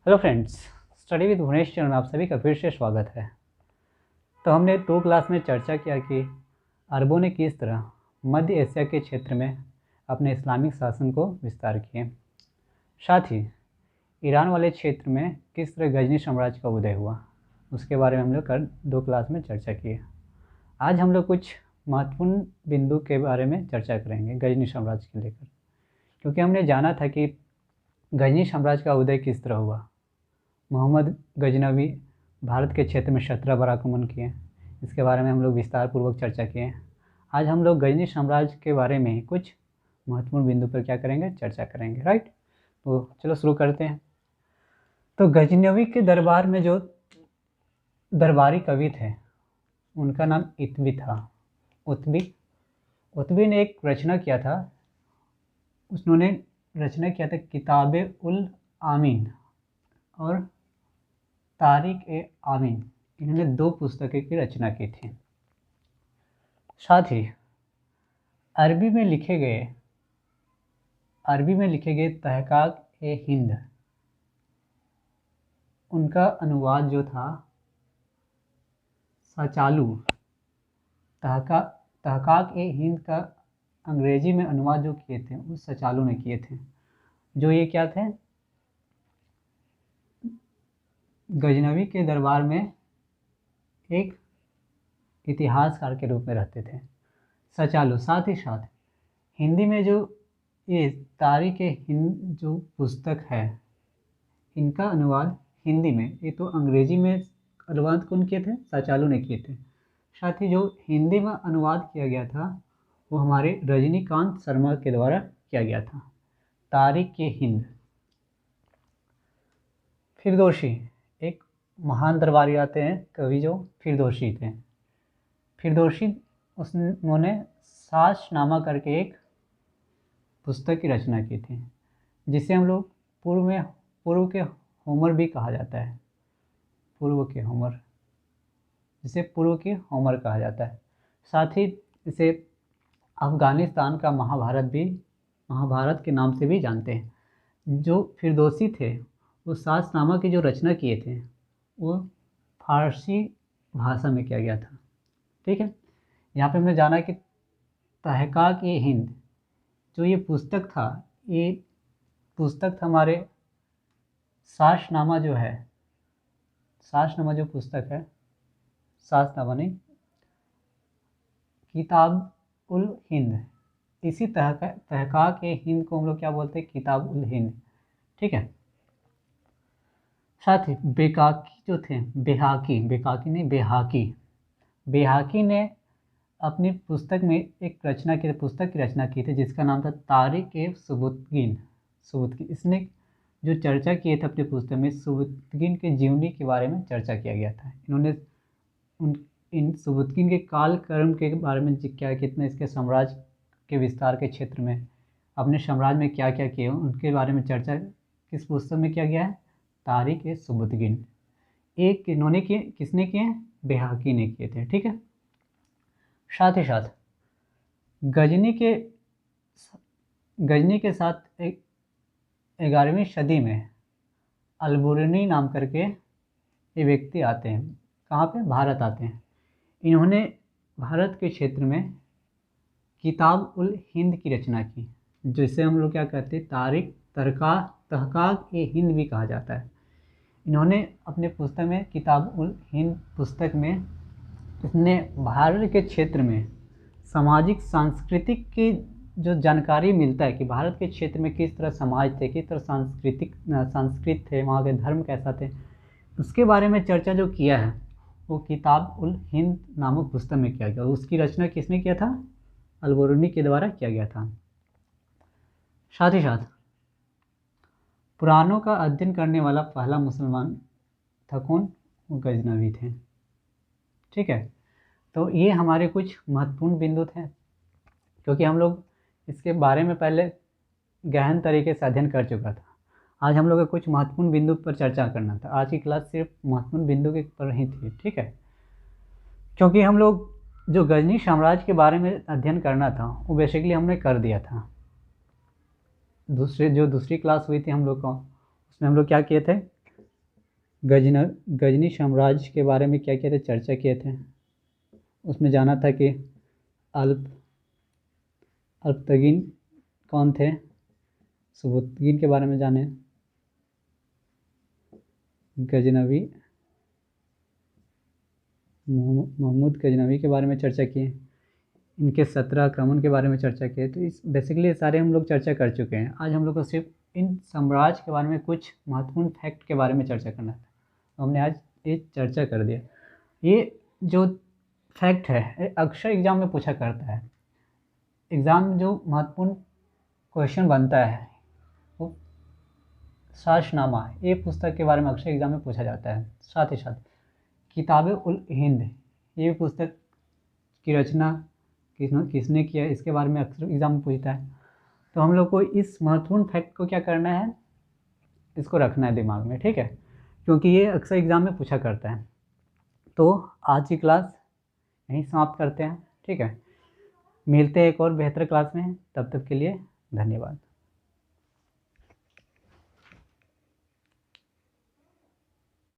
Hello friends, study with Bhuvnesh चरण आप सभी का फिर से स्वागत है। तो हमने 2 क्लास में चर्चा किया कि अरबों ने किस तरह मध्य एशिया के क्षेत्र में अपने इस्लामिक शासन को विस्तार किए। साथ ही ईरान वाले क्षेत्र में किस तरह गजनी साम्राज्य का उदय हुआ, उसके बारे में हम लोग कल 2 क्लास में चर्चा किए। आज हम लोग कुछ महत्वपूर्ण बिंदु के बारे में चर्चा करेंगे गजनी साम्राज्य को लेकर, क्योंकि हमने जाना था कि गजनी साम्राज्य का उदय किस तरह हुआ। मोहम्मद गजनवी भारत के क्षेत्र में 17 बार आक्रमण किए, इसके बारे में हम लोग विस्तार पूर्वक चर्चा किए। आज हम लोग गजनी साम्राज्य के बारे में कुछ महत्वपूर्ण बिंदु पर क्या करेंगे, चर्चा करेंगे। राइट, तो चलो शुरू करते हैं। तो गजनवी के दरबार में जो दरबारी कवि थे उनका नाम इत्वी था। उत्बी ने एक रचना किया था, उन्होंने रचना किया था किताबे उल आमीन और तारिक-ए-आमीन। इन्होंने 2 पुस्तकें की रचना की थी। साथ ही अरबी में लिखे गए तहक़ाक़-ए-हिंद, उनका अनुवाद जो था सचालू, तहक़ाक़-ए-हिंद का अंग्रेजी में अनुवाद जो किए थे उस सचालू ने किए थे। जो ये क्या थे, गजनवी के दरबार में एक इतिहासकार के रूप में रहते थे सचालू। साथ ही साथ हिंदी में जो ये तारिक-ए-हिंद जो पुस्तक है, इनका अनुवाद हिंदी में, ये तो अंग्रेजी में अनुवाद कौन किए थे, सचालू ने किए थे। साथ ही जो हिंदी में अनुवाद किया गया था वो हमारे रजनीकांत शर्मा के द्वारा किया गया था, तारिक-ए-हिंद। फिरदौसी, एक महान दरबारी आते हैं कवि जो फिरदौसी थे। फिरदौसी उन्होंने साशनामा करके एक पुस्तक की रचना की थी, जिसे हम लोग पूर्व के होमर भी कहा जाता है। जिसे पूर्व के होमर कहा जाता है। साथ ही इसे अफ़गानिस्तान का महाभारत के नाम से भी जानते हैं। जो फिरदौसी थे वो साशनामा की जो रचना किए थे वो फारसी भाषा में किया गया था। ठीक है, यहाँ पे हमने जाना कि तहक़ाक़-ए-हिंद जो ये पुस्तक था, ये पुस्तक था हमारे साशनामा जो है, साशनामा जो पुस्तक है, साशनामा नहीं, किताब उल हिंद, इसी तहक़ाक़-ए-हिंद को हम लोग क्या बोलते हैं, किताब उल हिंद। ठीक है। साथ ही बेहाकी ने अपनी पुस्तक में एक पुस्तक की रचना की थी जिसका नाम था तारिक-ए-सुबुत्गिन। इसने जो चर्चा किए थे अपनी पुस्तक में, सुबुत्गिन के जीवनी के बारे में चर्चा किया गया था। इन्होंने इन सुबुत्गिन के कालक्रम के बारे में क्या, कितना इसके साम्राज्य के विस्तार के क्षेत्र में अपने साम्राज्य में क्या क्या किए, उनके बारे में चर्चा किस पुस्तक में किया गया है, तारिक-ए-सुबुत्गिन। एक इन्होंने किए, किसने किए हैं, बेहाकी ने किए थे। ठीक है। साथ ही साथ गजनी के साथ 11वीं सदी में अलबुरनी नाम करके ये व्यक्ति आते हैं। कहाँ पे, भारत आते हैं। इन्होंने भारत के क्षेत्र में किताब उल हिंद की रचना की, जिसे हम लोग क्या कहते हैं, तहक़ाक़-ए-हिंद भी कहा जाता है। इन्होंने अपने पुस्तक में किताब उल हिंद पुस्तक में इसने भारत के क्षेत्र में सामाजिक सांस्कृतिक की जो जानकारी मिलता है कि भारत के क्षेत्र में किस तरह समाज थे, किस तरह संस्कृत थे, वहाँ के धर्म कैसा थे, उसके बारे में चर्चा जो किया है वो किताब उल हिंद नामक पुस्तक में किया गया। उसकी रचना किसने किया था, अलबुरनी के द्वारा किया गया था। साथ ही साथ पुराणों का अध्ययन करने वाला पहला मुसलमान था कौन, वो गजनवी थे। ठीक है। तो ये हमारे कुछ महत्वपूर्ण बिंदु थे, क्योंकि हम लोग इसके बारे में पहले गहन तरीके से अध्ययन कर चुका था। आज हम लोग को कुछ महत्वपूर्ण बिंदु पर चर्चा करना था। आज की क्लास सिर्फ महत्वपूर्ण बिंदु के पर ही थी। ठीक है, क्योंकि हम लोग जो गजनी साम्राज्य के बारे में अध्ययन करना था वो बेसिकली हमने कर दिया था। दूसरी क्लास हुई थी हम लोग को, उसमें हम लोग क्या किए थे, गजन गजनी साम्राज्य के बारे में क्या किए थे, चर्चा किए थे। उसमें जाना था कि अल्पतगीन कौन थे, सुबुतगीन के बारे में जाने। गजनवी महमूद गजनवी के बारे में चर्चा किए। इनके 17 आक्रमण के बारे में चर्चा किए। तो इस बेसिकली सारे हम लोग चर्चा कर चुके हैं। आज हम लोग को सिर्फ इन साम्राज्य के बारे में कुछ महत्वपूर्ण फैक्ट के बारे में चर्चा करना था, तो हमने आज ये चर्चा कर दिया। ये जो फैक्ट है अक्सर एग्ज़ाम में पूछा करता है। एग्ज़ाम में जो महत्वपूर्ण क्वेश्चन बनता है वो साशनामा, ये पुस्तक के बारे में अक्सर एग्ज़ाम में पूछा जाता है। साथ ही साथ किताब-उल-हिंद, ये पुस्तक की रचना किसने किया, इसके बारे में अक्सर एग्ज़ाम में पूछता है। तो हम लोग को इस महत्वपूर्ण फैक्ट को क्या करना है, इसको रखना है दिमाग में, ठीक है, क्योंकि ये अक्सर एग्ज़ाम में पूछा करता है। तो आज की क्लास यहीं समाप्त करते हैं, ठीक है। मिलते हैं एक और बेहतर क्लास में, तब तक के लिए धन्यवाद।